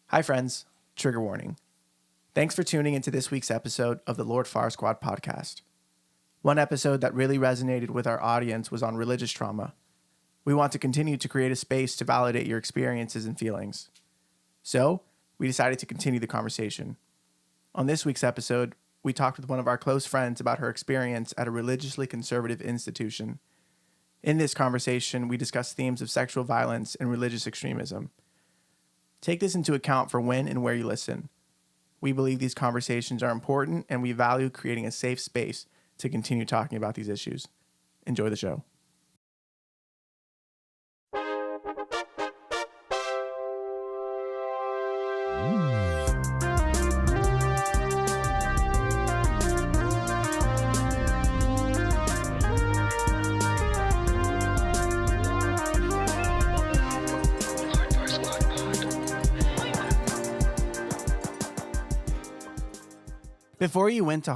Hi, friends. Trigger warning. Thanks for tuning into this week's episode of the Lord Fire Squad podcast. One episode that really resonated with our audience was on religious trauma. We want to continue to create a space to validate your experiences and feelings. So, we decided to continue the conversation. On this week's episode, we talked with one of our close friends about her experience at a religiously conservative institution. In this conversation, we discussed themes of sexual violence and religious extremism. Take this into account for when and where you listen. We believe these conversations are important, and we value creating a safe space to continue talking about these issues. Enjoy the show. Before you went to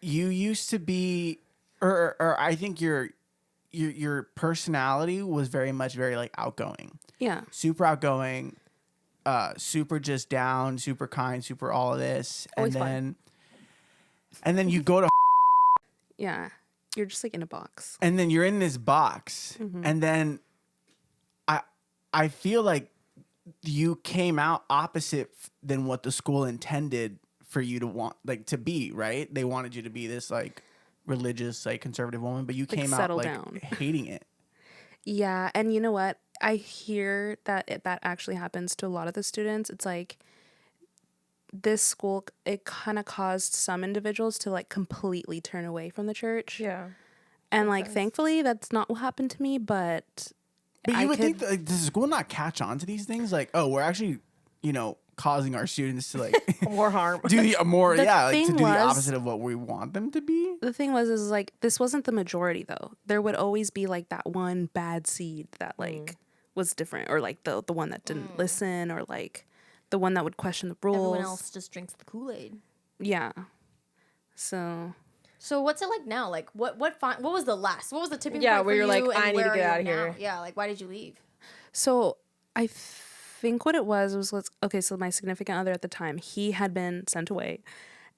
you used to be, or I think your personality was very like outgoing. Yeah. Super outgoing, super just down, super kind, super all of this. Always and then you go to Yeah. You're just like in a box. and then you're in this box. And then I feel like you came out opposite than what the school intended for you to want, like, to be, right? They wanted you to be this like religious, like conservative woman, but you Like, came out settle like down. hating it. Yeah. And you know what? I hear that that actually happens to a lot of the students. It's like this school, it kind of caused some individuals to like completely turn away from the church. Yeah. And like, sense. thankfully, that's not what happened to me, but But I you would think could- that, like, does the school not catch on to these things? Like, oh, we're actually, causing our students to like More harm. do the more, The like to thing do the was- opposite of what we want them to be. the thing was like, this wasn't the majority though. There would always be like that one bad seed that like was different, or like the one that didn't listen, or like the one that would question the rules. Everyone else just drinks the Kool-Aid. Yeah. So So what's it like now? Like what was the tipping Yeah, point where for you're like, you, and I need to where get are outta you here. now? Yeah, like why did you leave? So I think what it was okay, so my significant other at the time, he had been sent away.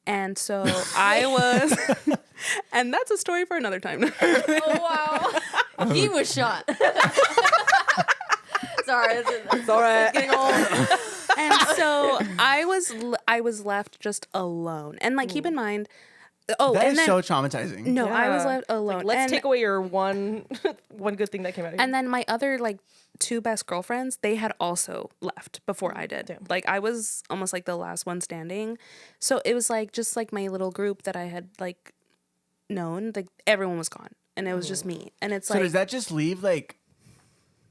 And so I was, and that's a story for another time. Oh wow. He was shot. Sorry, it's all right. getting old. And so I was left just alone. And like, keep in mind, That and is then, so traumatizing. no, I was Yeah. left alone. Like, let's And- take away your one good thing that came out of here. And then my other like two best girlfriends, they had also left before I did. Damn. Like I was almost like the last one standing. So it was like just like my little group that I had like known, like everyone was gone. And it was just me. And it's So like, does that just leave like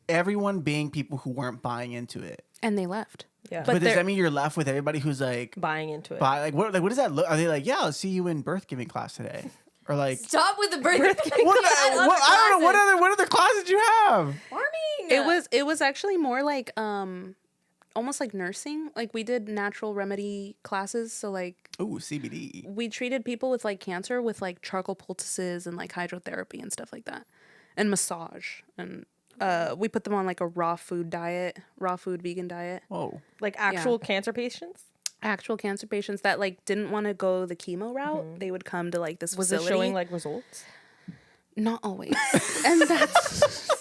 everyone being people who weren't buying into it? and they left. Yeah. But does they're- that mean you're left with everybody who's like buying into it. like what does that look? Are they like, yeah, I'll see you in birth giving class today, or like Stop with the birthday. I don't know what other classes did you have? Farming. It was actually more like almost like nursing. Like we did natural remedy classes. So like Ooh, CBD. we treated people with like cancer with like charcoal poultices and like hydrotherapy and stuff like that, and massage. And we put them on like a raw food vegan diet. Whoa. Like actual cancer patients? Actual cancer patients that like didn't want to go the chemo route, they would come to like this Was facility. it showing like results? Not always. And that's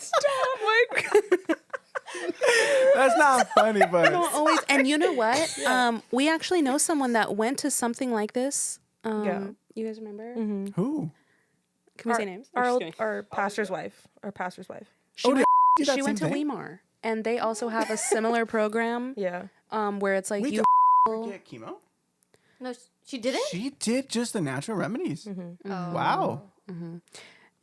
That's not funny, but not always. And you know what? We actually know someone that went to something like this. Yeah. You guys remember? who? Can we say names? I'm Our, just old, kidding. our pastor's wife. Our pastor's wife. She went, do that she went to same thing? Weimar, and they also have a similar program Yeah. where it's like Wait, you. Get chemo? No, she didn't. She did just the natural remedies. Oh. Wow.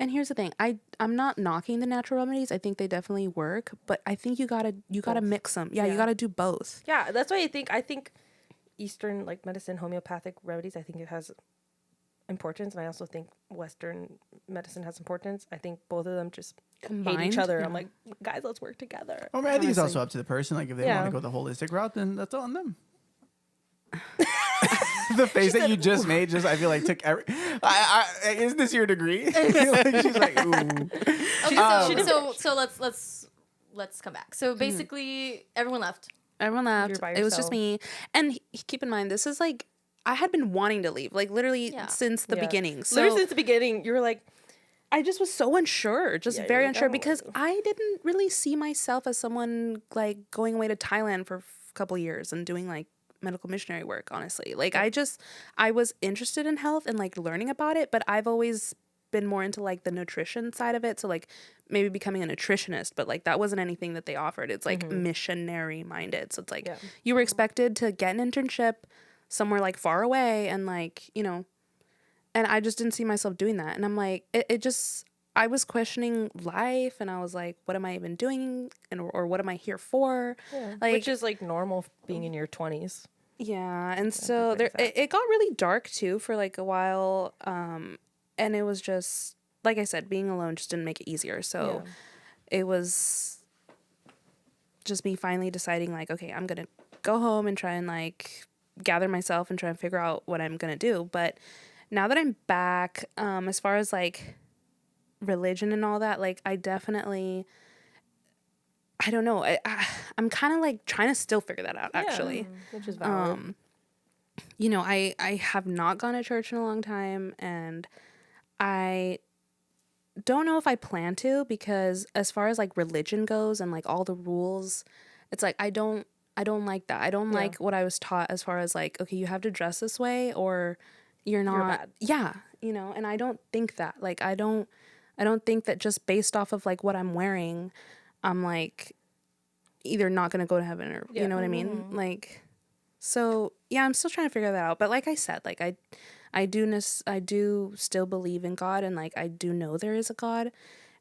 And here's the thing, I'm not knocking the natural remedies. I think they definitely work, but I think you gotta mix them. Yeah, you gotta do both. Yeah, that's why I think Eastern like medicine, homeopathic remedies, I think it has importance, and I also think Western medicine has importance. I think both of them just hate Combined, each other. yeah. I'm like, guys, let's work together. Well, I mean, I think it's Honestly. also up to the person. Like, if they Yeah. want to go the holistic route, then that's on them. The face that you just made, just I feel like took every. Is this your degree? Like, she's like, ooh. Okay, so let's come back. So basically, everyone left. Everyone left. You're by It was just yourself. me. And keep in mind, this is like, I had been wanting to leave, like literally Yeah. since the Yeah. beginning. So Literally since the beginning, you were like, I just was so unsure, just Yeah, very you're like, unsure, I don't because wanna I didn't really see myself as someone like going away to Thailand for a couple years and doing like medical missionary work, honestly. Like I was interested in health and like learning about it, but I've always been more into like the nutrition side of it. So like maybe becoming a nutritionist, but like that wasn't anything that they offered. It's like missionary minded. So it's like Yeah. you were expected to get an internship somewhere like far away and like, you know, and I just didn't see myself doing that. And I'm like, it just, I was questioning life and I was like, what am I even doing? And, or what am I here for? Yeah. Like, Which is like normal being in your 20s. yeah. And so there, everybody's it got really dark too for like a while. And it was just, like I said, being alone just didn't make it easier. So it was just me finally deciding like, okay, I'm going to go home and try and like gather myself and try and figure out what I'm going to do. But now that I'm back, as far as like religion and all that, like I definitely, I don't know. I'm kind of like trying to still figure that out actually. Which is valid. You know, I have not gone to church in a long time, and I don't know if I plan to, because as far as like religion goes and like all the rules, it's like I don't like that. I don't like what I was taught as far as like, okay, you have to dress this way or you're not bad. Yeah, you know, and I don't think that. Like I don't think that just based off of like what I'm wearing, I'm like either not going to go to heaven or you know what I mean? Like, so yeah, I'm still trying to figure that out. But like I said, like I do still believe in God, and like I do know there is a God.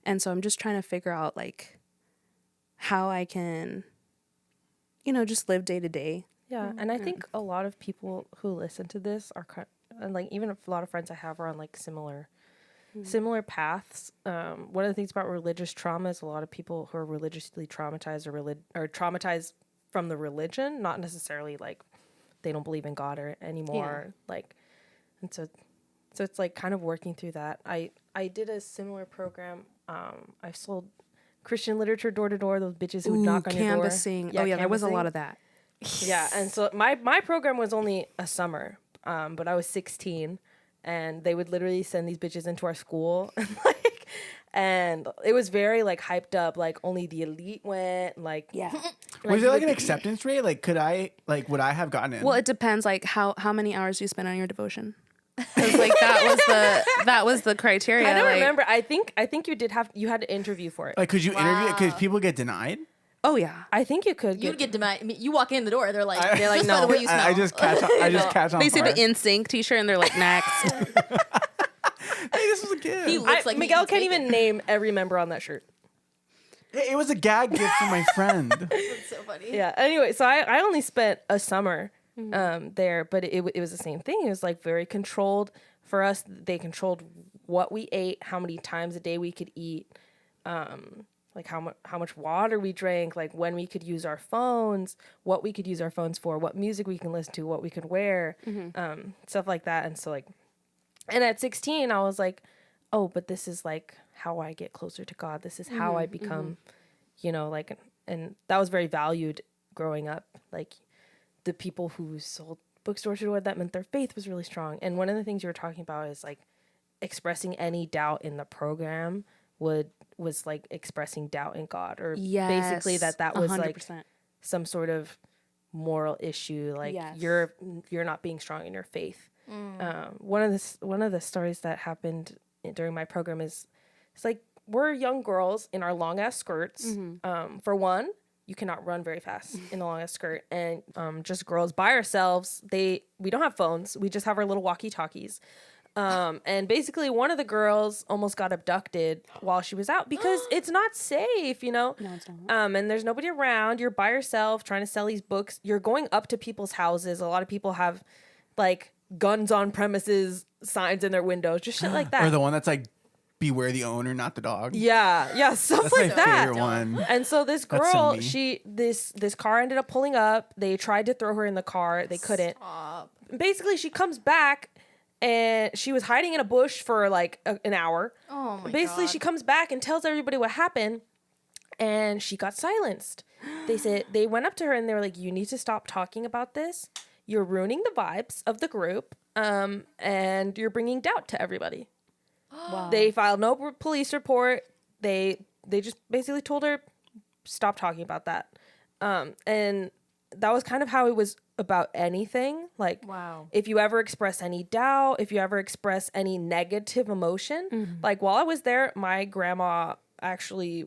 And so I'm just trying to figure out like how I can, you know, just live day to day. Yeah, and I think a lot of people who listen to this are and like even a lot of friends I have are on like similar paths. One of the things about religious trauma is a lot of people who are religiously traumatized or traumatized from the religion, not necessarily like they don't believe in God or anymore. Like, and so it's like kind of working through that. I did a similar program. I sold Christian literature door to door. Those bitches who would knock on your door. Canvassing. There was a canvassing. lot of that. Yeah, and so my program was only a summer, but I was 16, and they would literally send these bitches into our school, and it was very like hyped up, like only the elite went, like Was there like an acceptance rate? Like, would I have gotten in? Well, it depends. Like how many hours do you spend on your devotion? Because like that was the criteria. I don't like, remember. I think you had to interview for it. like, could you interview it? Because people get denied. Oh yeah. I think you could. You'd get denied. I mean, you walk in the door, they're like, no. just by the way you smell. I just catch on. They see fire. the NSYNC t-shirt and they're like, next. Hey, this was a gift. He looks like he Miguel eats can't bacon. even name every member on that shirt. It was a gag gift from my friend. That's so funny. Yeah. Anyway, so I only spent a summer there, but it was the same thing. It was like very controlled for us. They controlled what we ate, how many times a day we could eat, like how much water we drank, like when we could use our phones, what we could use our phones for, what music we can listen to, what we could wear, stuff like that. And so like, and at 16, I was like, oh, but this is like how I get closer to God. This is how I become, you know, like, and that was very valued growing up. Like the people who sold bookstore to door, that meant their faith was really strong. And one of the things you were talking about is like expressing any doubt in the program was like expressing doubt in God, or basically that was 100%. Like some sort of moral issue, like you're not being strong in your faith. One of the stories that happened during my program is it's like we're young girls in our long ass skirts. For one, you cannot run very fast in a long ass skirt, and just girls by ourselves. We don't have phones. We just have our little walkie talkies. And basically one of the girls almost got abducted while she was out because it's not safe, you know? No, it's not. And there's nobody around. You're by yourself trying to sell these books. You're going up to people's houses. A lot of people have like guns on premises signs in their windows, just shit like that. Or the one that's like, beware the owner, not the dog. Yeah, stuff That's like my that. favorite one. And so this That's so girl, me. this car ended up pulling up. They tried to throw her in the car. They couldn't. Stop. Basically, she comes back. And she was hiding in a bush for like an hour. Oh my Basically, God. she comes back and tells everybody what happened. and she got silenced. They went up to her and they were like, you need to stop talking about this. You're ruining the vibes of the group, and you're bringing doubt to everybody. Wow. They filed no police report. They just basically told her, stop talking about that. And that was kind of how it was about anything. Like, Wow. if you ever express any doubt, if you ever express any negative emotion, like while I was there, my grandma actually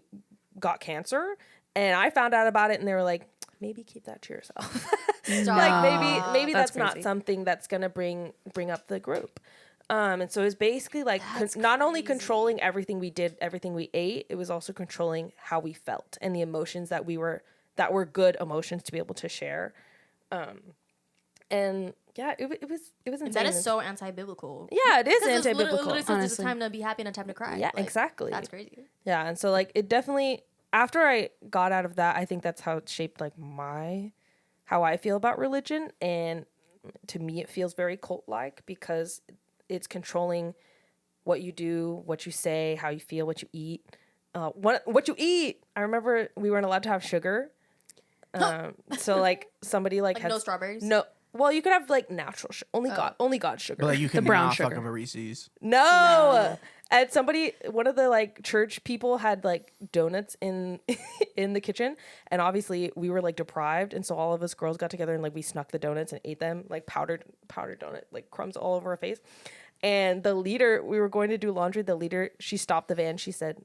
got cancer, and I found out about it, and they were like, maybe keep that to yourself. Stop. Like maybe That's that's not crazy. something that's gonna bring up the group. And so it was basically like not only controlling everything we did, everything we ate, it was also controlling how we felt and the emotions that were good emotions to be able to share. And yeah, it was insane. That is so anti-biblical. Yeah, it is 'Cause it's anti-biblical. literally says it's a honestly. time to be happy and a time to cry. Yeah, Like, exactly. That's crazy. Yeah, and so like it definitely, after I got out of that, I think that's how it shaped like how I feel about religion. And to me it feels very cult-like because it's controlling what you do, what you say, how you feel, what you eat. What you eat. I remember we weren't allowed to have sugar. So like somebody like had no strawberries? No. Well, you could have like natural sugar. Only God sugar. But like you can brown not fuck sugar. up a Reese's. No. And one of the like church people had like donuts in in the kitchen, and obviously we were like deprived, and so all of us girls got together and like we snuck the donuts and ate them, like powdered donut, like crumbs all over our face. And the leader, we were going to do laundry, she stopped the van, she said,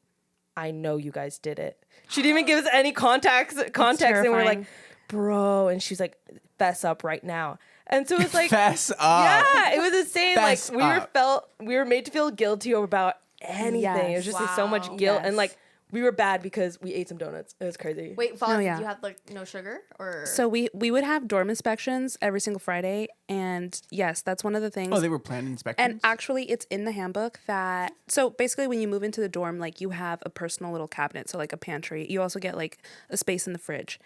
I know you guys did it. She didn't even give us any context, and we're like, terrifying. bro, and she's like, fess up right now. And so it was like, Fess up. yeah, it was insane. Fess Like up. we were made to feel guilty about anything. It was just like so much Wow. guilt, Yes. and like we were bad because we ate some donuts. It was crazy. Wait, Father, yeah. did you have like no sugar or? So we would have dorm inspections every single Friday, and yes, that's one of the things. Oh, they were planned inspections. And actually, it's in the handbook that, so basically when you move into the dorm, like you have a personal little cabinet, so like a pantry. You also get like a space in the fridge.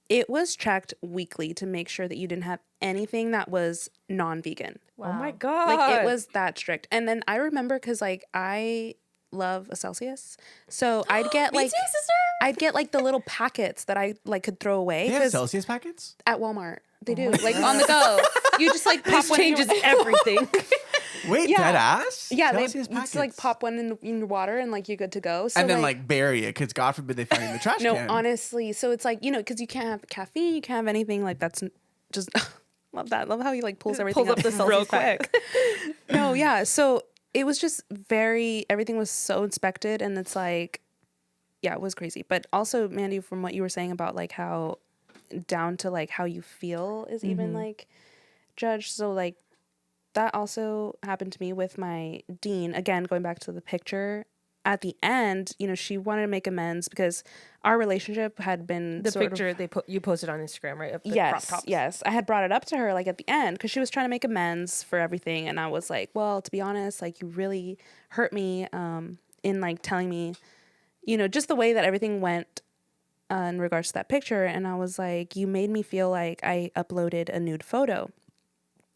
It was checked weekly to make sure that you didn't have anything that was non-vegan. Oh my god! Like it was that strict. And then I remember because like I love a Celsius, so I'd get Me like too, sister. I'd get like the little packets that I like could throw away they have 'cause Celsius packets? at Walmart they do like on the go. You just like pop This one in changes your, everything. Wait, Yeah. dead ass? yeah, they Celsius you just like packets. pop one in your water and like you're good to go. So And then like bury it because God forbid they find it in the trash no, can. honestly, so it's like because you can't have caffeine, you can't have anything like that's just love that. Love how he like pulls everything Pulls up the real Celsius quick. pack. No, yeah. So it was just everything was so inspected, and it's like, yeah, it was crazy. But also, Mandy, from what you were saying about like how down to like how you feel is even like judged. So like that also happened to me with my dean. Again, going back to the picture. At the end, she wanted to make amends because our relationship had been The sort picture of, you posted on Instagram, right? Of the crop yes, tops. yes. I had brought it up to her like at the end because she was trying to make amends for everything, and I was like, well, to be honest, like you really hurt me in like telling me, just the way that everything went in regards to that picture, and I was like, you made me feel like I uploaded a nude photo,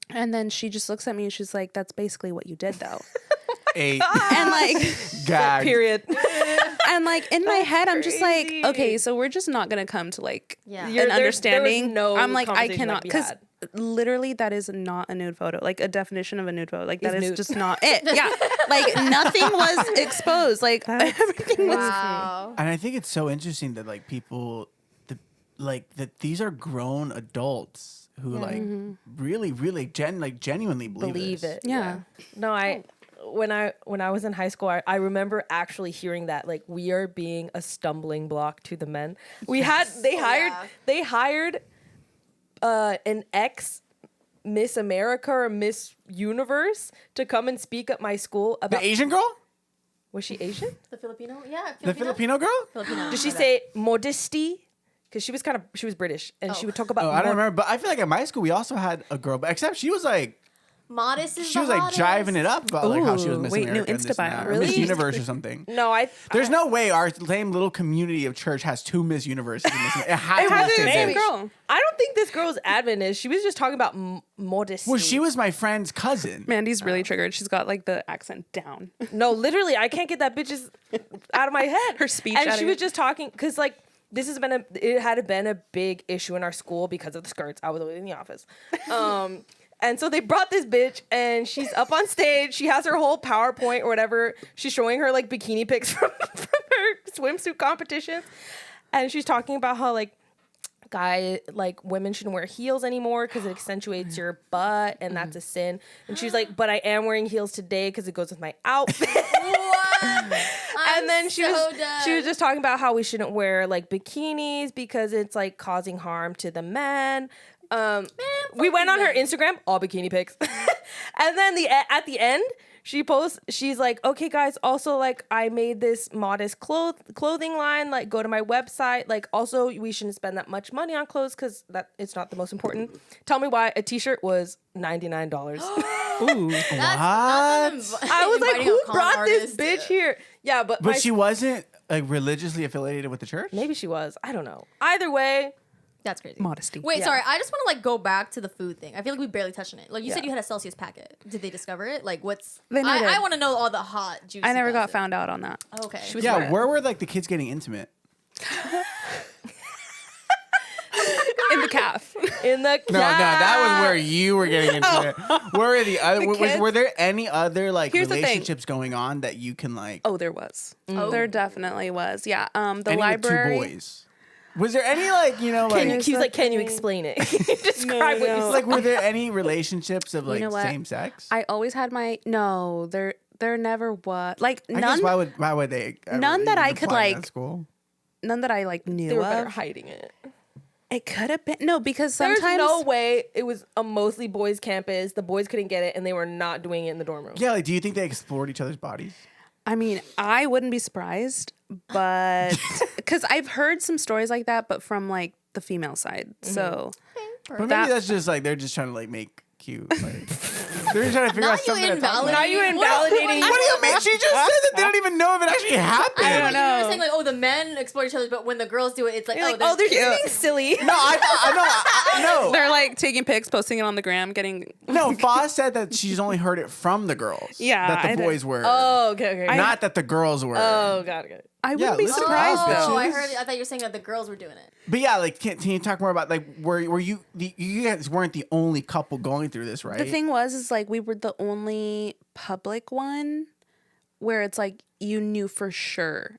and then she just looks at me and she's like, that's basically what you did though. A And like gag. Period. and like in my head I'm just like, crazy. okay, so we're just not gonna come to like Yeah. You're- an there was understanding. no I'm like, I conversation cannot, to be because had. literally that is not a nude photo. Like a definition of a nude photo. Like that Is is nude. just not it. Yeah. Like nothing was exposed. Like everything was. Wow. And I think it's so interesting that like people, that these are grown adults who like really, really genuinely believe It. Yeah. No, when I was in high school, I remember actually hearing that like we are being a stumbling block to the men. They hired an ex Miss America or Miss Universe to come and speak at my school The about. Asian girl? Was she Asian? The Filipino? Yeah. The Filipino girl? Filipino. Did she say modesty? Because she was British, and she would talk about. Oh, I don't remember. But I feel like at my school we also had a girl, but except she was like Modest is she the was like hottest. jiving it up about like how she was Ooh, Miss wait, new America and Insta this and bio. that, or Really? Miss Universe or something. No, There's no way our same little community of church has two Miss Universes in this. It has to be has the the same same bitch. girl. I don't think this girl's admin is. She was just talking about modesty. Well, she was my friend's cousin. Mandy's really triggered. She's got like the accent down. No, literally, I can't get that bitch's out of my head. Her speech. And out she of was it. just talking because like it had been a big issue in our school because of the skirts. I was in the office. And so they brought this bitch and she's up on stage. She has her whole PowerPoint or whatever. She's showing her like bikini pics from her swimsuit competitions. And she's talking about how like women shouldn't wear heels anymore because it accentuates your butt and that's a sin. And she's like, but I am wearing heels today because it goes with my outfit. And then she was just talking about how we shouldn't wear like bikinis because it's like causing harm to the men. We went on her Instagram, all bikini pics. And then at the end, she's like, okay guys, also like I made this modest clothing line, like go to my website. Like also we shouldn't spend that much money on clothes because that it's not the most important. Tell me why a t-shirt was $99. Ooh, what? I was like, who brought this bitch here? Yeah, But she wasn't like religiously affiliated with the church? maybe she was. I don't know. Either way, That's crazy. Modesty. Wait, Yeah. sorry. I just want to like go back to the food thing. I feel like we barely touched on it. Like you said, you had a Celsius packet. Did they discover it? Like what's? They never did. I want to know all the hot juicy. I never got gossip. found out on that. Okay. She was Yeah, weird. where were like the kids getting intimate? In the calf. in the No, that was where you were getting intimate. Where were the other? kids? Were there any other like Here's the thing. relationships going on that you can like? Oh, there was. Oh. There definitely was. Yeah. The any library. with two boys? Was there any like like? He was like, can you explain it? Describe what you saw. Like, were there any relationships of like know what? same sex? I always had my no. There never was like I none. guess why would they? None that I could, apply in that like, school? None that I like knew They were better of. hiding it. It could have been no because There's sometimes no way it was a mostly boys campus. The boys couldn't get it, and they were not doing it in the dorm room. Yeah, like, do you think they explored each other's bodies? I mean, I wouldn't be surprised, but because I've heard some stories like that, but from like the female side. So But maybe That- that's just like they're just trying to like make cute. Like, they're just trying to figure Now out something. you to talk about. Now you invalidating. invalidating- What do you mean? She just said that they don't even know if it actually happened. I don't know. You were saying like, oh, the men exploit each other, but when the girls do it, it's like, You're oh, like, oh, they're just being silly. No, I know. they're like taking pics, posting it on the gram, getting No, Foz said that she's only heard it from the girls. Yeah, that I the did. boys were. Oh, okay. Not that the girls were. Oh, got it. I Yeah, wouldn't be listen surprised up, though. bitches. I thought you were saying that the girls were doing it. But yeah, like, can you talk more about like were you guys weren't the only couple going through this, right? The thing is like we were the only public one where it's like you knew for sure.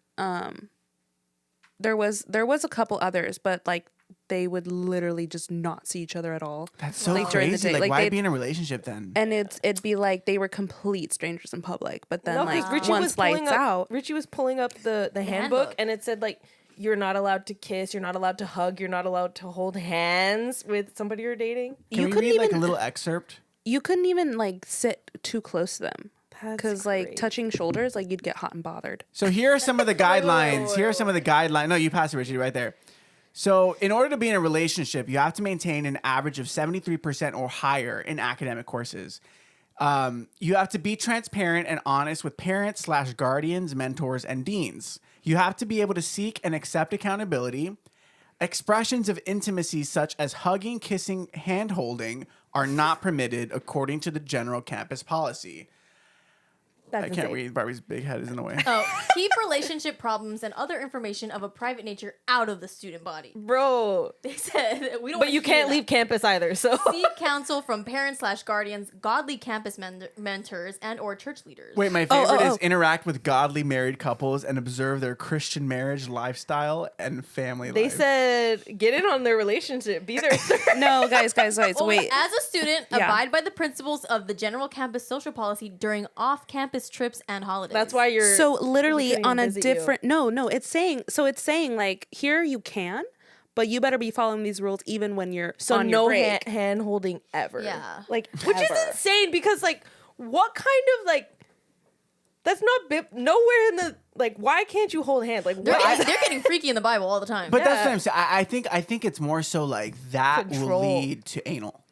There was a couple others, but like they would literally just not see each other at all. That's so like, during the crazy. day. Like, Like, why they'd- be in a relationship then? And it'd be like they were complete strangers in public, but then No, like 'cause Richie once was pulling lights up, out, Richie was pulling up the handbook, handbook. and it said like you're not allowed to kiss, you're not allowed to hug, you're not allowed to hold hands with somebody you're dating. Can we read like a little excerpt? you couldn't even like sit too close to them That's because like crazy. touching shoulders, like you'd get hot and bothered. So here are some of the guidelines. Here are some of the guidelines. No, you passed it, Richie, right there. So in order to be in a relationship, you have to maintain an average of 73% or higher in academic courses. You have to be transparent and honest with parents / guardians, mentors, and deans. You have to be able to seek and accept accountability. Expressions of intimacy such as hugging, kissing, hand holding are not permitted according to the general campus policy. That's I can't insane. read. Barbie's big head is in the way. Oh, keep relationship problems and other information of a private nature out of the student body. Bro. They said we don't. But you can't leave campus either, so Seek counsel from parents / guardians, godly campus mentors, and or church leaders. Wait, my favorite oh. is interact with godly married couples and observe their Christian marriage lifestyle and family they life. said get in on their relationship. Be there. No, guys, Oh, wait. as a student, Yeah. abide by the principles of the general campus social policy during off-campus trips and holidays. That's why you're So literally couldn't on a even visit you. different no, it's saying like here you can, but you better be following these rules even when you're so on no your break. hand holding ever. Yeah. Like which is Ever. insane because like what kind of like that's not nowhere in the like why can't you hold hands like they're, why? getting, they're getting freaky in the Bible all the time. But that's Yeah. what I'm saying. I think it's more so like that will Control. lead to anal.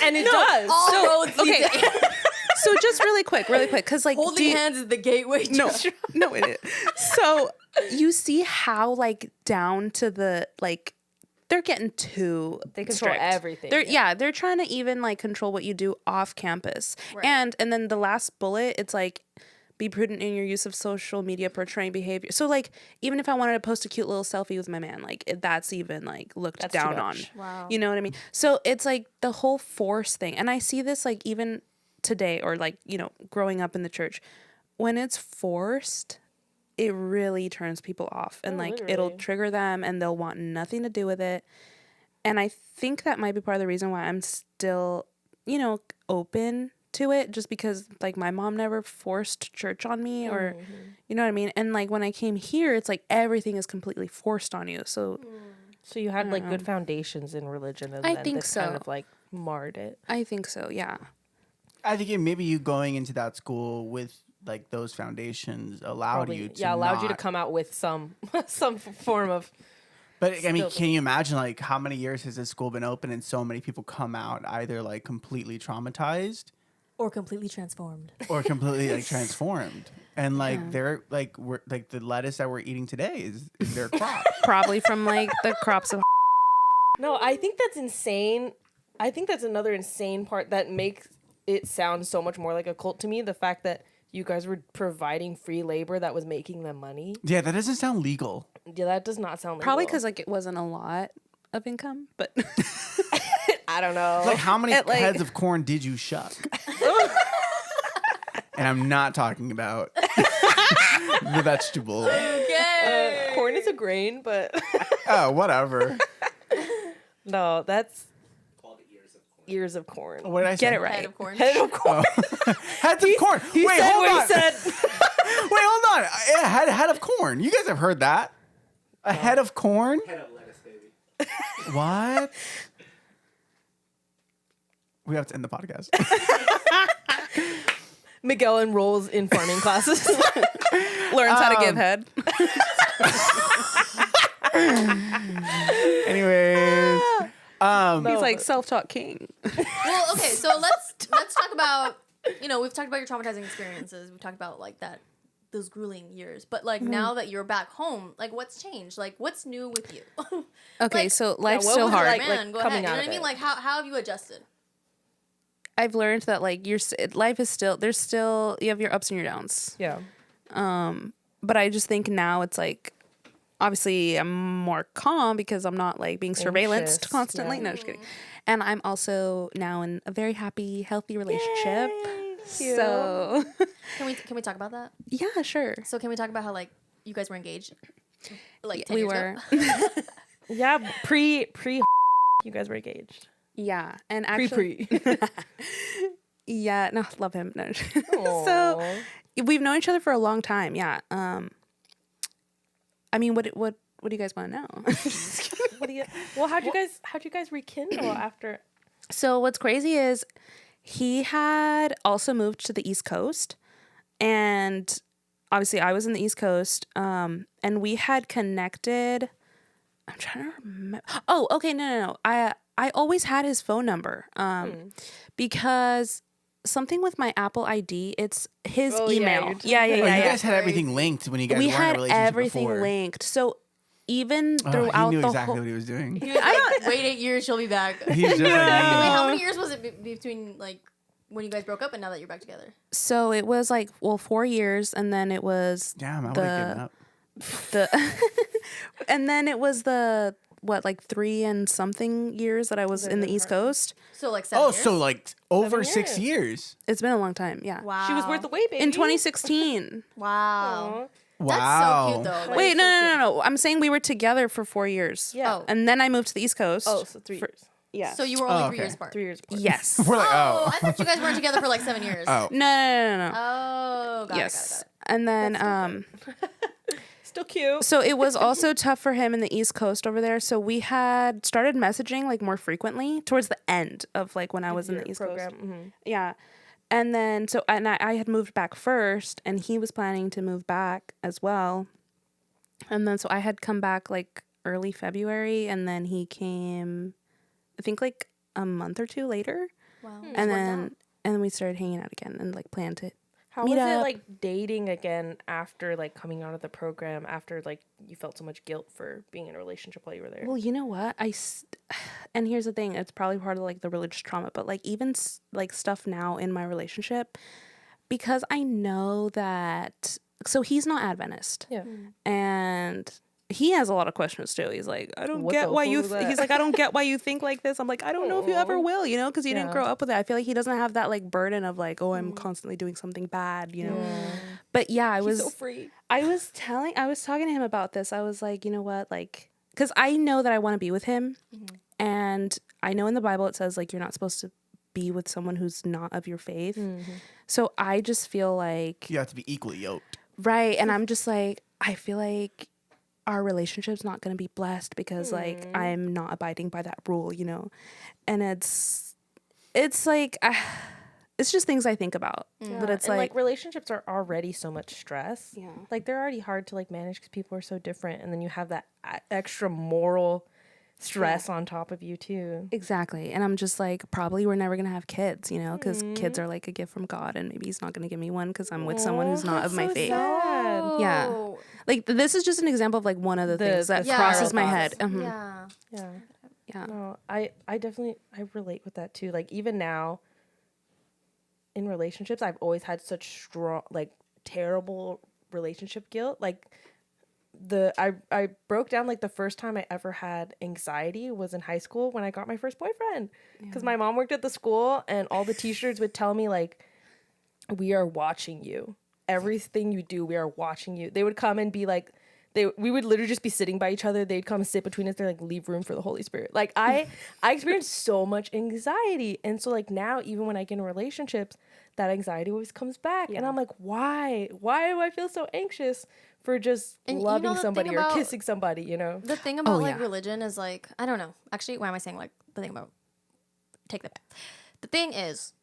And it does. all roads lead okay. to So just really quick, because like holding hands is the gateway. To no, it is. So you see how like down to the like they're getting too They control strict. everything. They're trying to even like control what you do off campus. Right. And then the last bullet, it's like, be prudent in your use of social media portraying behavior. So like, even if I wanted to post a cute little selfie with my man, like that's even like looked That's too down on. much. Wow. You know what I mean? So it's like the whole force thing. And I see this like even today, or like, you know, growing up in the church, when it's forced, it really turns people off, and like it'll literally. trigger them and they'll want nothing to do with it. And I think that might be part of the reason why I'm still, you know, open to it, just because like my mom never forced church on me, or you know what I mean? And like when I came here, it's like everything is completely forced on you. So So you had like good foundations in religion, and I then think this kind so. of like marred it. I think so, yeah. I think maybe you going into that school with like those foundations allowed you to allowed you to not- come out with some form of. But I mean, still can you imagine like how many years has this school been open and so many people come out either like completely traumatized Or completely transformed. or completely like transformed, and like they're like we're like the lettuce that we're eating today is their crop. Probably from like the crops of No, I think that's insane. I think that's another insane part that makes it sound so much more like a cult to me. The fact that you guys were providing free labor that was making them money. Yeah, that doesn't sound legal. Yeah, that does not sound legal. probably because like it wasn't a lot of income, but I don't know. Like how many It, like- heads of corn did you shuck? And I'm not talking about the vegetable. Okay. Corn is a grain, but Oh, whatever. no, that's ears of corn. What did I say? get it right. Head of corn. Head of corn. Heads of corn. He Wait, said hold what on. he said. Wait, hold on. A head of corn. You guys have heard that? A head of corn? Head of lettuce, baby. What? We have to end the podcast. Miguel enrolls in farming classes. Learns how to give head. Anyways. He's like self-taught king. Well, okay, so let's talk about, you know, we've talked about your traumatizing experiences. We've talked about like those grueling years. But like now that you're back home, like what's changed? Like what's new with you? Okay, Like, so life's what still was it hard. like? Man, go coming ahead. You know out what of I mean? it. Like how have you adjusted? I've learned that like life is still, there's still, you have your ups and your downs. Yeah. But I just think now it's like, obviously I'm more calm because I'm not like being surveillanced Anxious, constantly. yeah. No, just kidding. And I'm also now in a very happy, healthy relationship. Cute. So Can we talk about that? yeah, sure. So can we talk about how like you guys were engaged? Like 10 We years were. ago? Yeah, pre you guys were engaged. Yeah. And actually, Pre. yeah, no, love him. No. So we've known each other for a long time. Yeah. I mean, what do you guys want to know? What do you? Well, how'd you guys rekindle after? So what's crazy is he had also moved to the East Coast, and obviously I was in the East Coast, and we had connected. I'm trying to remember. Oh, okay, no. I always had his phone number, because something with my Apple ID, it's his Oh, yeah, email. you're Yeah, Oh, you yeah. guys had everything linked when you guys We were in a had relationship everything before. linked. So even Oh, throughout he knew the exactly whole, what he was doing. He was like, wait 8 years, she'll be back. Wait, He's just like how many years was it between like when you guys broke up and now that you're back together? so it was like 4 years, and then it was damn, I would have given up. the and then it was the like 3 and something years that I was in the East Coast. So like 7 Oh, years? so like over 7 6 years. It's been a long time. Yeah. Wow. She was worth the wait, baby. In 2016. Wow. Aw. That's Wow. so cute though. Like, Wait, no. I'm saying we were together for 4 years. Yeah. Oh. And then I moved to the East Coast. Oh, so 3 years. Yeah. So you were only Oh, 3 okay. years apart. 3 years apart. Yes. We're like, Oh, oh. I thought you guys weren't together for like 7 years. Oh. No. Oh, got Yes. it. And then Still cute. so it was also tough for him in the East Coast over there. So we had started messaging like more frequently towards the end of like when I was in the East Coast. Mhm. Yeah. And then I had moved back first, and he was planning to move back as well. And then so I had come back like early February, and then he came I think like a month or two later. Wow. And then we started hanging out again and like planned it. How was meet it up. like dating again after like coming out of the program, after like you felt so much guilt for being in a relationship while you were there? Well, you know what? And here's the thing. It's probably part of like the religious trauma, but like even like stuff now in my relationship, because I know that, so he's not Adventist. Yeah. And he has a lot of questions too. He's like, I don't What get the why fuck you, was that? he's like, I don't get why you think like this. I'm like, I don't know if you ever will, you know, because you didn't Yeah. grow up with it. I feel like he doesn't have that like burden of like, oh, I'm constantly doing something bad, you know? But yeah, I was so free. I was talking to him about this. I was like, you know what? Like, because I know that I want to be with him. And I know in the Bible it says, like, you're not supposed to be with someone who's not of your faith. So I just feel like. You have to be equally yoked. Right. And I'm just like, I feel like our relationship's not going to be blessed because, like, I'm not abiding by that rule, you know? And it's like. It's just things I think about, but it's and, like relationships are already so much stress. Yeah. Like they're already hard to like manage because people are so different, and then you have that extra moral stress on top of you too. Exactly. And I'm just like, probably we're never going to have kids, you know, because kids are like a gift from God, and maybe he's not going to give me one because I'm with someone who's not of my faith. Sad. Yeah. Like this is just an example of like one of the things that the crosses spiral my head. thoughts. Yeah. Yeah. Yeah. No, I definitely I relate with that too. Like even now in relationships, I've always had such strong, like terrible relationship guilt. Like I broke down like the first time I ever had anxiety was in high school when I got my first boyfriend, because my mom worked at the school and all the teachers would tell me like, we are watching you. Everything you do, we are watching you. They would come and be like, we would literally just be sitting by each other. They'd come and sit between us. They're like, leave room for the Holy Spirit. Like I experienced so much anxiety. And so like now, even when I get in relationships, that anxiety always comes back. And I'm like, why? Why do I feel so anxious for just And you loving know the somebody thing or about- kissing somebody, you know? The thing about like yeah. religion is like, I don't know. Actually, why am I saying like the thing about take that back? The thing is,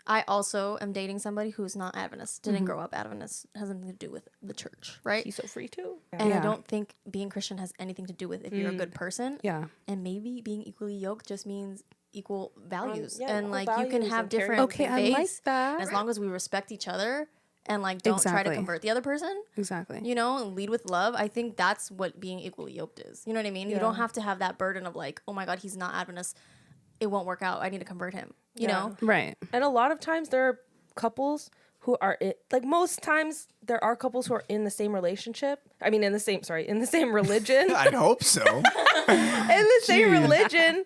I also am dating somebody who's not Adventist, didn't grow up Adventist, has nothing to do with the church, right? He's so free too. And I Yeah. don't think being Christian has anything to do with if you're a good person. Yeah. And maybe being equally yoked just means equal values. yeah, and equal like you can values have and carry different Okay, I like faiths, that. as long as we respect each other and like don't try to Exactly. convert the other person, Exactly. you know, and lead with love. I think that's what being equally yoked is. You know what I mean? You don't have to have that burden of like, oh my God, he's not Adventist. It won't work out. I need to convert him. You know? Right. And a lot of times there are couples who are like most times there are couples who are in the same relationship. I mean, in the same religion. I'd hope so. in the same religion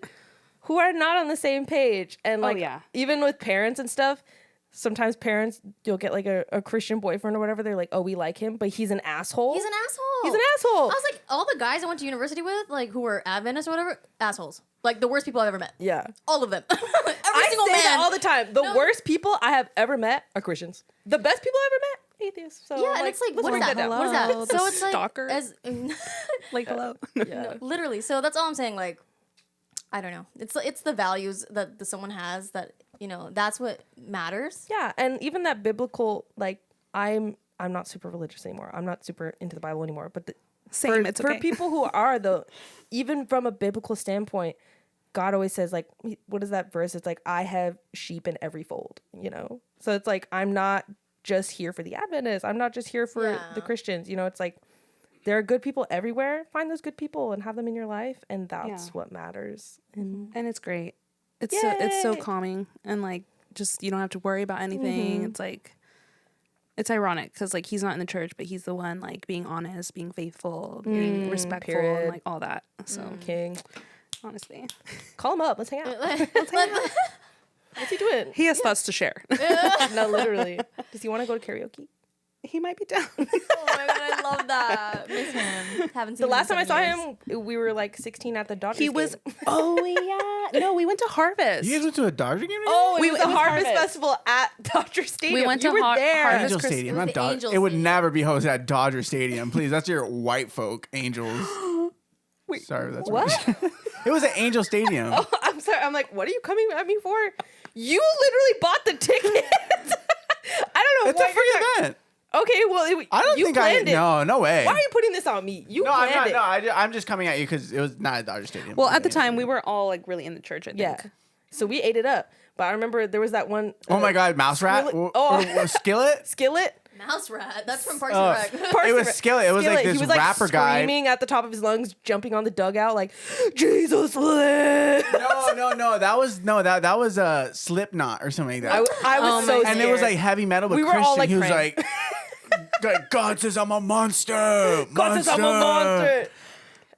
who are not on the same page. And like yeah. even with parents and stuff, sometimes parents, you'll get like a Christian boyfriend or whatever. They're like, oh, we like him, but he's an asshole. He's an asshole. He's an asshole. I was like, all the guys I went to university with, like who were Adventists or whatever, assholes. Like the worst people I've ever met. Yeah. All of them. Every I single say man. that all the time. The worst people I have ever met are Christians. The best people I ever met, atheists. So Yeah, and it's like, let's what is bring that? down. What is that? Hello, So the it's like stalker. as Like, hello. Yeah. literally. So that's all I'm saying. Like, I don't know. It's the values that someone has that, you know, that's what matters. Yeah, and even that biblical, like I'm not super religious anymore. I'm not super into the Bible anymore. But Same. It's for okay. people who are though, even from a biblical standpoint, God always says like, what is that verse? It's like, I have sheep in every fold, you know? So it's like, I'm not just here for the Adventists. I'm not just here for the Christians. You know, it's like, there are good people everywhere. Find those good people and have them in your life. And that's what matters. And And it's great. It's so calming, and like just you don't have to worry about anything. It's like it's ironic because like he's not in the church, but he's the one like being honest, being faithful, being respectful, period. and like all that. So King, honestly, call him up. Let's hang out. What's he doing? he has thoughts to share. No, literally. Does he want to go to karaoke? He might be down. Oh my God, I love that. Miss him. Haven't seen The last him time I in saw 7 years. him, we were like 16 at the Dodgers He was. game. Oh yeah. No, we went to Harvest. You guys went to a Dodger game? Oh, We- it was it a was Harvest Harvest. Festival at Dodger Stadium. We went to you were there. Harvest Angel Chris- Stadium, it was not the Dodger. Angel It would Stadium. never be hosted at Dodger Stadium, please. That's your white folk Angels. Wait, Sorry, that's What? It was at Angel Stadium. I'm sorry. I'm like, what are you coming at me for? You literally bought the ticket. I don't know. It's a what free you're talking- event. Okay, well, I don't you think I planned it. No way. Why are you putting this on me? You No, I'm planned not. it. No, I'm just coming at you because it was not at Dodger Stadium. Well, at the time, we were all like really in the church. I think. Yeah. So we ate it up. But I remember there was that one. Oh my God, mouse rat? Or skillet? Skillet? Mouse rat. That's from Parks and Rec. It was Skillet. It was like this he was like rapper guy. screaming at the top of his lungs, jumping on the dugout like, Jesus lives. No. That was a Slipknot or something like that. I was so scared. And it was like heavy metal, but We were Christian. all, like, he was praying. like, God says I'm a monster. God says I'm a monster.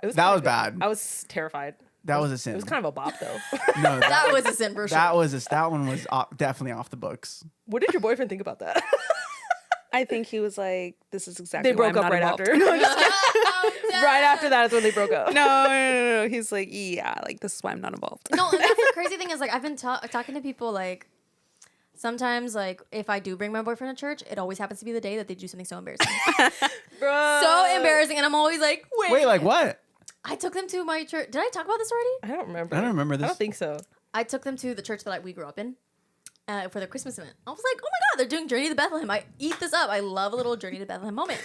That was bad. I was terrified. That was a sin. It was kind of a bop though. No, That was a sin for sure. that one was definitely off the books. What did your boyfriend think about that? I think he was like, this is exactly They why broke I'm up not right involved. after. No, I'm just kidding. Right after that is when they broke up. No. He's like, yeah, like this is why I'm not involved. No, and that's the crazy thing is like I've been talking to people like sometimes like if I do bring my boyfriend to church, it always happens to be the day that they do something so embarrassing. Bro. So embarrassing, and I'm always like, Wait, like what? I took them to my church. Did I talk about this already? I don't remember. I don't remember this. I don't think so. I took them to the church that we grew up in for their Christmas event. I was like, oh my God, they're doing Journey to Bethlehem. I eat this up. I love a little Journey to Bethlehem moment.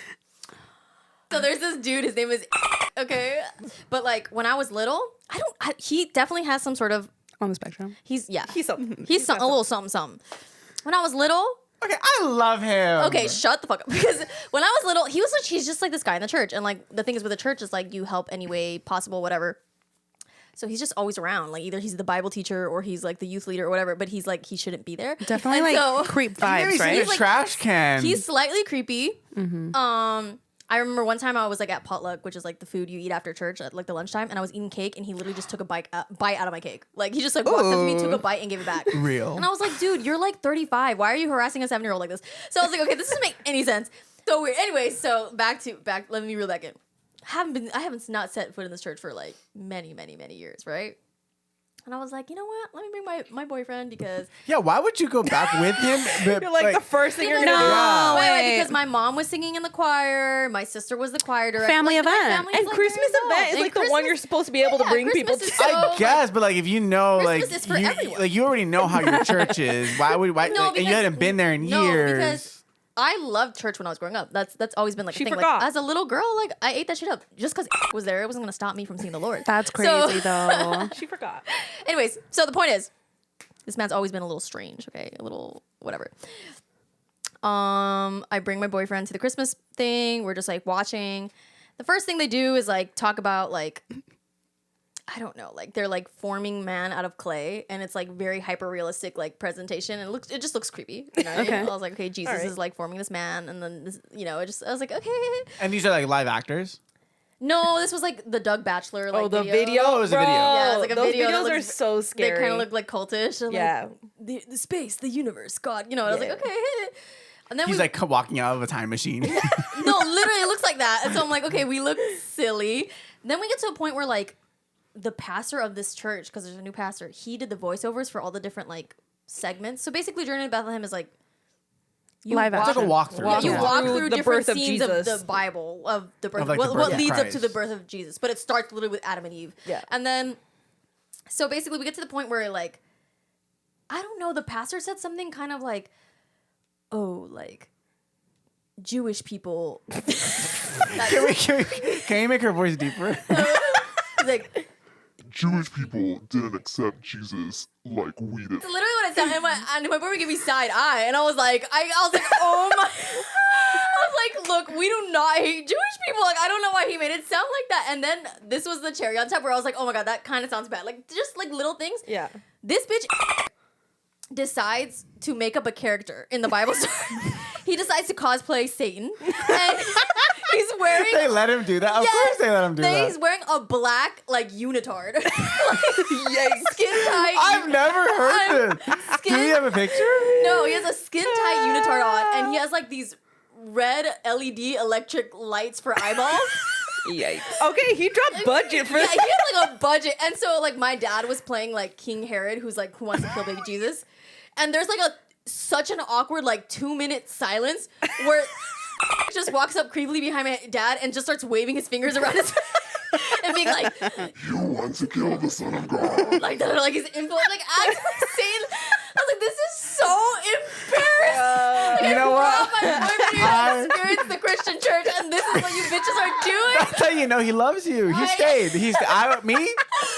So there's this dude, his name is okay. But like when I was little, he definitely has some sort of On the spectrum. He's something. He's a little something. When I was little, Okay, I love him. okay, shut the fuck up. Because when I was little, he's just like this guy in the church. And like the thing is with the church is like you help any way possible, whatever. So he's just always around. Like either he's the Bible teacher or he's like the youth leader or whatever, but he's like he shouldn't be there. Definitely And like so- creep Maybe vibes, he's in right? a like- trash can. He's slightly creepy. I remember one time I was like at potluck, which is like the food you eat after church at like the lunchtime, and I was eating cake, and he literally just took a bite out of my cake. Like he just like walked up to me, took a bite, and gave it back. Real. And I was like, dude, you're like 35. Why are you harassing a 7-year-old like this? So I was like, okay, this doesn't make any sense. So weird. Anyway, so back. Let me reel back in. I haven't not set foot in this church for like many years, right? And I was like, you know what? Let me bring my boyfriend because Yeah, why would you go back with him? You're like the first thing you're gonna do. Yeah. Wait, because my mom was singing in the choir, my sister was the choir director. Family like, my event. family is, And like, Christmas very event is involved. like the And one you're Christmas- supposed to be able to bring people Christmas to. is so, I guess, but like if you know, Christmas like is for everyone. you already know how your church is. Why? No, And you because- hadn't been there in No, years. because I loved church when I was growing up. That's always been like She a thing. forgot. Like, as a little girl, like I ate that shit up. Just because was there, it wasn't gonna stop me from seeing the Lord. That's So- crazy though. She forgot. Anyways, so the point is, this man's always been a little strange. Okay, a little whatever. I bring my boyfriend to the Christmas thing. We're just like watching. The first thing they do is like talk about like I don't know, like they're like forming man out of clay, and it's like very hyper realistic like presentation, and it just looks creepy. You know what I mean? Okay. I was like, okay, Jesus Alright. is like forming this man, and then this, I was like, okay. And these are like live actors. No, this was like the Doug Bachelor. Like, The video. Oh, it was a Bro, video. Yeah, it's like a those video that videos are looks- so They scary. kind of look like cultish. And Yeah. like, the space, the universe, God. And I was Yeah. like, okay. And then He's we like walking out of a time machine. no, literally, it looks like that. And so I'm like, okay, we look silly. Then we get to a point where like the pastor of this church, because there's a new pastor, he did the voiceovers for all the different like segments. So basically, Journey to Bethlehem is like you Live It's like a walkthrough. Yeah, you Yeah. walk Through through the different birth of scenes of Jesus. the Bible, of the birth, Of, like, the what birth of leads up to the Christ. birth of Jesus. But it starts literally with Adam and Eve. Yeah. And then, so basically, we get to the point where like, I don't know, the pastor said something kind of like, oh, like Jewish people. Can you make her voice deeper? like. Jewish people didn't accept Jesus like we did. It's literally what it sounded. And my boyfriend gave me side eye, and I was like, oh my. I was like, look, we do not hate Jewish people. Like, I don't know why he made it sound like that. And then this was the cherry on top, where I was like, oh my God, that kind of sounds bad. Like, just like little things. Yeah. This bitch decides to make up a character in the Bible story. He decides to cosplay Satan, and he's wearing. They let him do that. Of Yes, course, they let him do He's that. wearing a black like unitard, like, Yikes. skin tight. I've never heard this. Do you have a picture? No, he has a skin tight unitard on, and he has like these red LED electric lights for eyeballs. Yikes. Okay, he dropped budget for Yeah, that. he had like a budget, and so like my dad was playing like King Herod, who's like who wants to kill baby Jesus, and there's like such an awkward like 2-minute silence where just walks up creepily behind my dad and just starts waving his fingers around his and being like You want to kill the Son of God. like that, like he's influenced, like acting like Satan. I was like, this is so embarrassing. You know what? My boyfriend experienced the Christian church, and this is what you bitches are doing. That's how you know he loves you. He stayed. Me?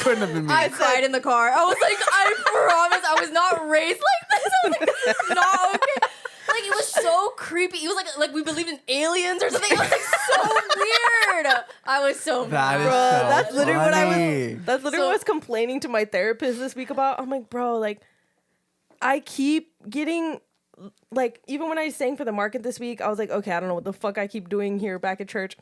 Couldn't have been me. I cried in the car. I was like, I promise I was not raised like this. I was like, this is not okay. Like, it was so creepy. It was like we believed in aliens or something. It was like so weird. I was so That mad. is Bro, so that's literally what I funny. was. That's literally what I was complaining to my therapist this week about. I'm like, bro, like, I keep getting, like, even when I sang for the market this week, I was like, okay, I don't know what the fuck I keep doing here back at church,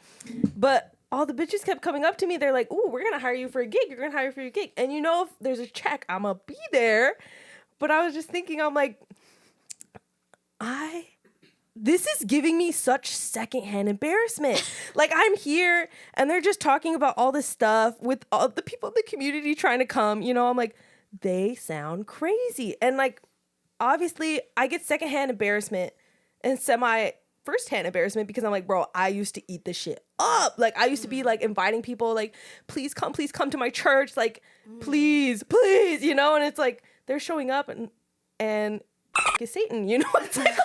but all the bitches kept coming up to me. They're like, ooh, we're gonna hire you for a gig. You're gonna hire you for your gig, and you know, if there's a check, I'm gonna be there. But I was just thinking, I'm like, this is giving me such secondhand embarrassment. Like, I'm here and they're just talking about all this stuff with all the people in the community trying to come. You know, I'm like, they sound crazy. And like, obviously, I get secondhand embarrassment and semi firsthand embarrassment because I'm like, bro, I used to eat this shit up. Like, I used to be like inviting people, like, please come to my church. Like, please, you know? And it's like, they're showing up and is Satan, you know? It's like,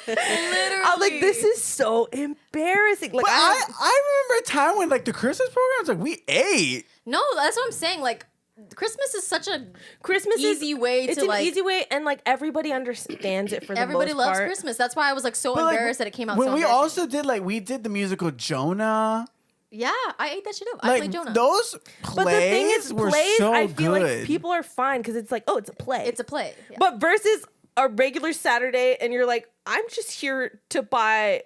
Literally. I'm like, this is so embarrassing. Like, But I remember a time when, like, the Christmas programs, like, we ate. No, that's what I'm saying. Like, Christmas is such a Christmas easy way it's to an like. easy way, and like everybody understands it for the Everybody most loves part. Christmas. That's why I was like so But, like, embarrassed that it came out. When so we embarrassing. also did, like, we did the musical Jonah. Yeah, I ate that shit up. I Like, played Jonah. those plays But the thing is, were plays, so I feel good. like people are fine because it's like, oh, it's a play. It's a play. Yeah. But versus a regular Saturday, and you're like, I'm just here to buy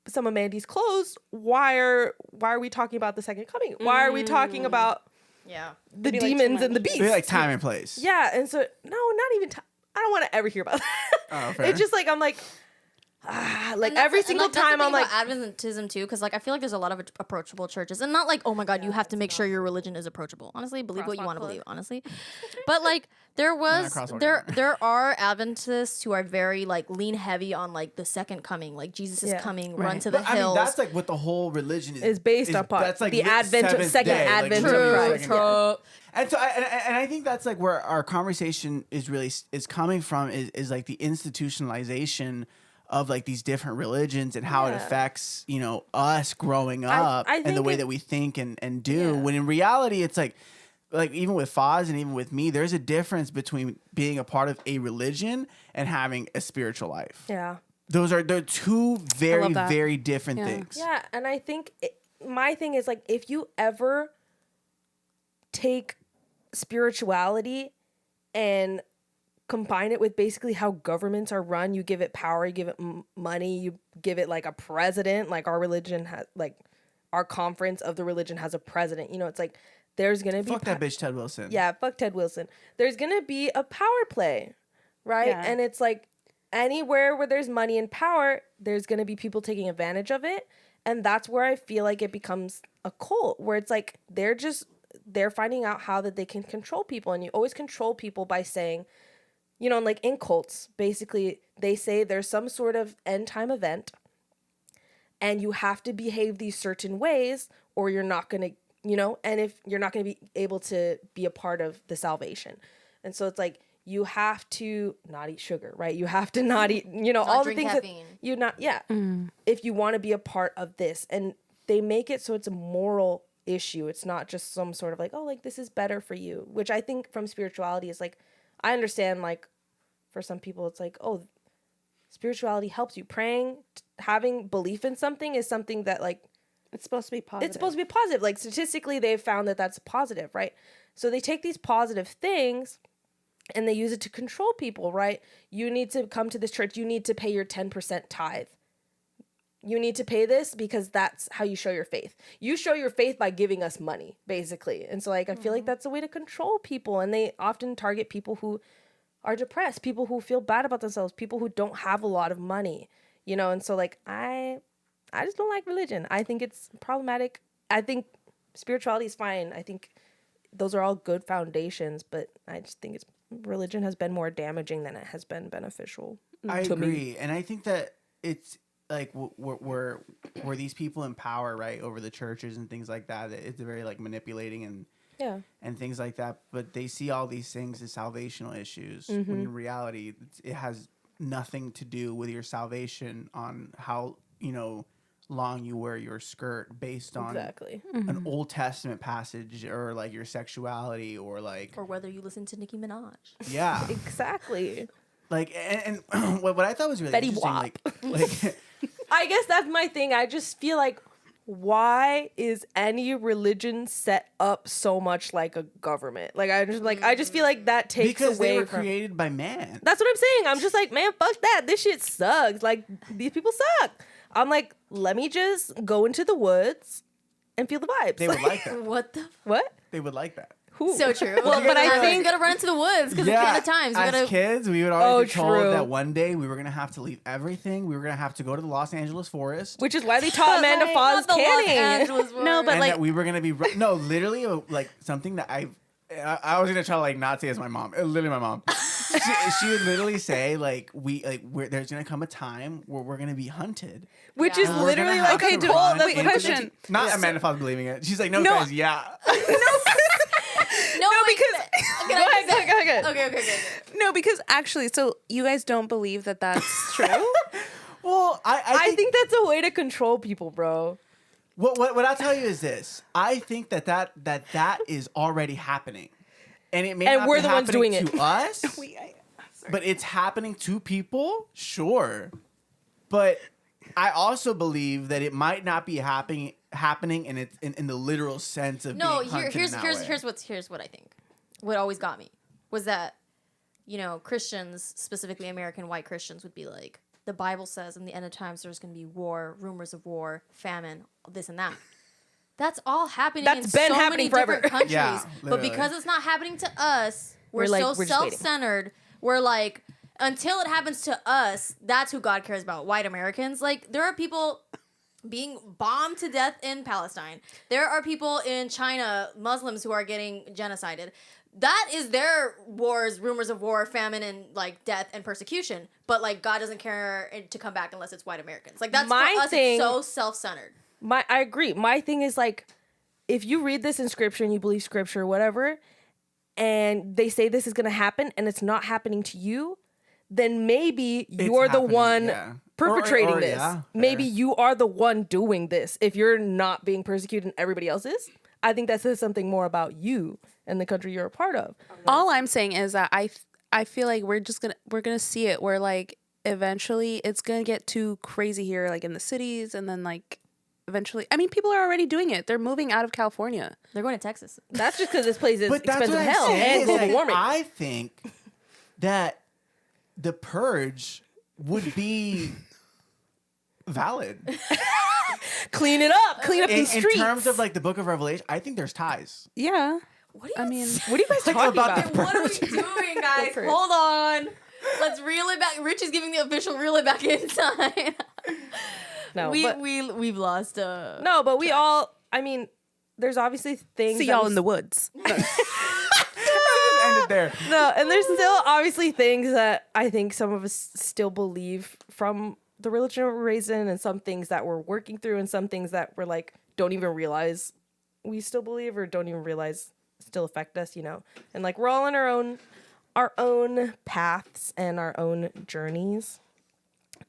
some of Mandy's clothes. Why are we talking about the second coming? Why are we talking about yeah. the Maybe, like, demons too and the much. beasts? Maybe, like, time and place. Yeah, and so no, not even time. I don't want to ever hear about that. Oh, fair. It's just like, I'm like, like And that's every the- single and, like, that's the time thing I'm like, about Adventism too, because like I feel like there's a lot of approachable churches, and not like, oh my god, you have to make sure your religion is approachable. Honestly, believe what you Crosswalk want to plug. believe. Honestly, but like crosswalk there are Adventists who are very like lean heavy on like the second coming, like Jesus is Yeah. coming, Right. run to the But, I mean, hills. that's like what the whole religion is based upon That's like the second second advent of Christ. True. And so, and I think that's like where our conversation is coming from is like the institutionalization of like these different religions and how it Yeah. affects, you know, us growing up I and the think way it- that we think and do. Yeah. When in reality, it's like even with Faz and even with me, there's a difference between being a part of a religion and having a spiritual life. Yeah. They're two very, love that. very different Yeah. things. Yeah, and I think my thing is like, if you ever take spirituality and combine it with basically how governments are run, you give it power, you give it money, you give it like a president, like our religion has, like our conference of the religion has a president. You know, it's like there's gonna be Fuck that bitch Ted Wilson. Yeah, fuck Ted Wilson. There's gonna be a power play, right? Yeah. And it's like anywhere where there's money and power, there's gonna be people taking advantage of it. And that's where I feel like it becomes a cult, where it's like they're finding out how that they can control people. And you always control people by saying, you know, like in cults, basically they say there's some sort of end time event and you have to behave these certain ways or you're not going to, you know, and if you're not going to be able to be a part of the salvation. And so it's like, you have to not eat sugar, right? You have to not eat, you know, Not all the drink things caffeine. that you not, yeah. If you want to be a part of this, and they make it so it's a moral issue. It's not just some sort of like, oh, like this is better for you, which I think from spirituality is like, I understand like for some people it's like, oh, spirituality helps you. Praying, having belief in something is something that like, It's supposed to be positive. it's supposed to be positive. Like statistically, they've found that that's positive, right? So they take these positive things and they use it to control people, right? You need to come to this church. You need to pay your 10% tithe. You need to pay this because that's how you show your faith. You show your faith by giving us money, basically. And so like, I feel like that's a way to control people. And they often target people who are depressed, people who feel bad about themselves, people who don't have a lot of money, you know? And so like, I just don't like religion. I think it's problematic. I think spirituality is fine. I think those are all good foundations, but I just think religion has been more damaging than it has been beneficial. I to me. agree, and I think that it's like where these people in power, right, over the churches and things like that. It's very like manipulating and things like that. But they see all these things as salvational issues when in reality it has nothing to do with your salvation on how, long you wear your skirt based on Exactly. an Old Testament passage or like your sexuality or like Or whether you listen to Nicki Minaj. yeah. Exactly. Like and what I thought was really Betty interesting, Wap. like I guess that's my thing. I just feel like, why is any religion set up so much like a government? Like I just feel like that takes because away they were from. created by man. That's what I'm saying. I'm just like, man, fuck that. This shit sucks. Like these people suck. I'm like, let me just go into the woods and feel the vibes. They would like that. What the? What? They would like that. Who? So true. Well, but I think you gotta run into the woods because at the end of times you as gotta. kids, we would always be told true. that one day we were gonna have to leave everything. We were gonna have to go to the Los Angeles forest. Which is why they taught Amanda Faz Not the Los canning. Angeles No, but and like that we were gonna be no, literally, like something that I was gonna try to like not say as my mom. Literally, my mom. She would literally say like there's gonna come a time where we're gonna be hunted. Which Yeah. is And we're literally gonna like, have okay, to dude, run that's into my the- question. Not Amanda Faz believing it. She's like, no, No. guys, yeah. No, because- Go ahead. Okay. no, because actually, so you guys don't believe that that's true? Well, I think that's a way to control people, bro. What I'll tell you is this. I think that is already happening. And it may And not we're be the ones happening doing to us, but it's happening to people, sure. But I also believe that it might not be happening and it's in the literal sense of No, being hunted in that way. here's what I think. What always got me was that, Christians, specifically American white Christians, would be like, the Bible says in the end of times there's going to be war, rumors of war, famine, this and that. That's all happening That's in been so happening many forever. different countries. Yeah, but literally. because it's not happening to us, we're We're so just waiting. self-centered. We're like, until it happens to us, that's who God cares about, white Americans. Like, there are people being bombed to death in Palestine. There are people in China, Muslims, who are getting genocided. That is their wars, rumors of war, famine, and like death and persecution. But like God doesn't care to come back unless it's white Americans. Like that's My for us. thing- It's so self-centered. I agree. My thing is like, if you read this in scripture and you believe scripture or whatever, and they say this is gonna happen and it's not happening to you, then maybe you're the happening, one yeah. perpetrating Or, this. yeah, Maybe fair. you are the one doing this. If you're not being persecuted and everybody else is, I think that says something more about you and the country you're a part of. All I'm saying is that I feel like we're gonna see it where like eventually it's gonna get too crazy here, like in the cities, and then like eventually, I mean, people are already doing it. They're moving out of California. They're going to Texas. That's just because this place is But that's expensive what I'm hell saying and is, global like, warming. I think that the purge would be valid. Clean it up. Clean up these In streets. terms of like the book of Revelation, I think there's ties. Yeah, What do I you mean, what are you guys talking about about? the What are we doing, guys? for it. Hold on. Let's reel it back. Rich is giving the official reel it back in time. No, we but, we've lost no, but we all. I mean, there's obviously things. see that y'all we in the woods. Ended there. No, and there's still obviously things that I think some of us still believe from the religion we're raised in, and some things that we're working through, and some things that we're like don't even realize we still believe or don't even realize still affect us, And like we're all on our own paths and our own journeys.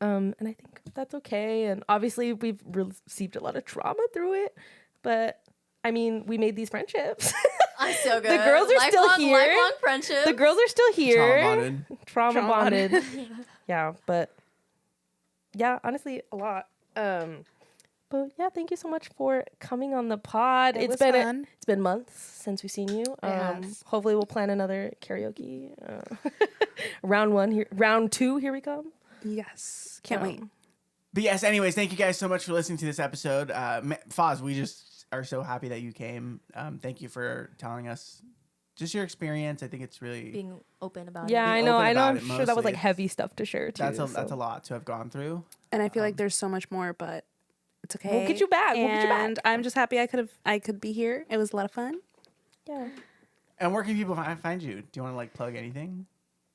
And I think that's okay. And obviously we've received a lot of trauma through it, but I mean, we made these friendships. I'm so good. The girls are still here. Lifelong friendship. The girls are still here. Trauma-bonded. Trauma Trauma bonded. Yeah, but yeah, honestly, a lot. But yeah, thank you so much for coming on the pod. It was been fun. it's been months since we've seen you. has. Hopefully we'll plan another karaoke. Round 2, here we come. Yes, can't wait. But yes, anyways, thank you guys so much for listening to this episode. Faz, we just are so happy that you came. Thank you for telling us just your experience. I think it's really being open about Yeah, it. I know. open I know. about I'm it sure that was mostly. like heavy stuff to share too. that's a lot to have gone through. And I feel like there's so much more, but it's okay. We'll get you back. We'll get you back. And I'm just happy I could be here. It was a lot of fun. Yeah. And where can people find you? Do you want to like plug anything?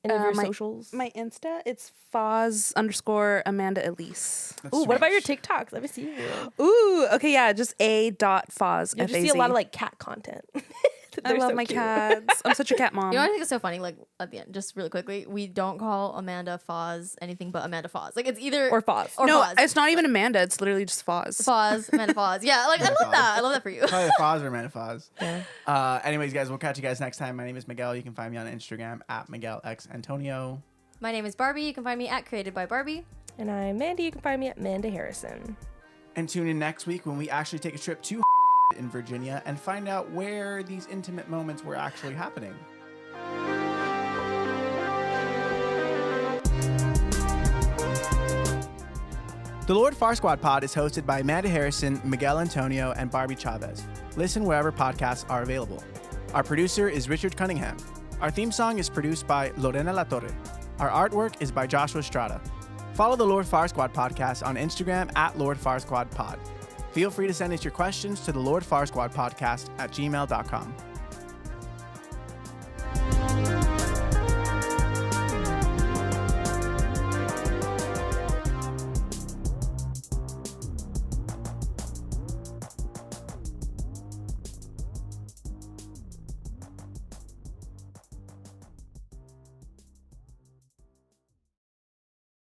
Any of your my- socials? My Insta, it's Foz_Amanda Elise. That's Ooh, what about your strange. TikToks? Let me see you. Ooh, okay, yeah, just a.Foz. You'll just see a lot of like cat content. I They're love so my cute. cats. I'm such a cat mom. You know what I think is so funny? Like at the end, just really quickly, we don't call Amanda Faz anything but Amanda Faz. Like it's either Or Foz. or no, Faz. it's not even Amanda. It's literally just Foz. Faz, Amanda Faz. Yeah, like I Amanda love Faz. that. I love that for you. Probably the Faz or Amanda Faz. Yeah. Anyways, guys, we'll catch you guys next time. My name is Miguel. You can find me on Instagram at MiguelXAntonio. My name is Barbie. You can find me at Created by Barbie. And I'm Mandy. You can find me at Amanda Harrison. And tune in next week when we actually take a trip to in Virginia and find out where these intimate moments were actually happening. The Lord Far Squad pod is hosted by Amanda Harrison, Miguel Antonio, and Barbie Chavez. Listen wherever podcasts are available. Our producer is Richard Cunningham. Our theme song is produced by Lorena Latorre. Our artwork is by Joshua Estrada. Follow the Lord Far Squad podcast on Instagram at Lord Far Squad Pod. Feel free to send us your questions to the Lord Far Squad podcast at gmail.com.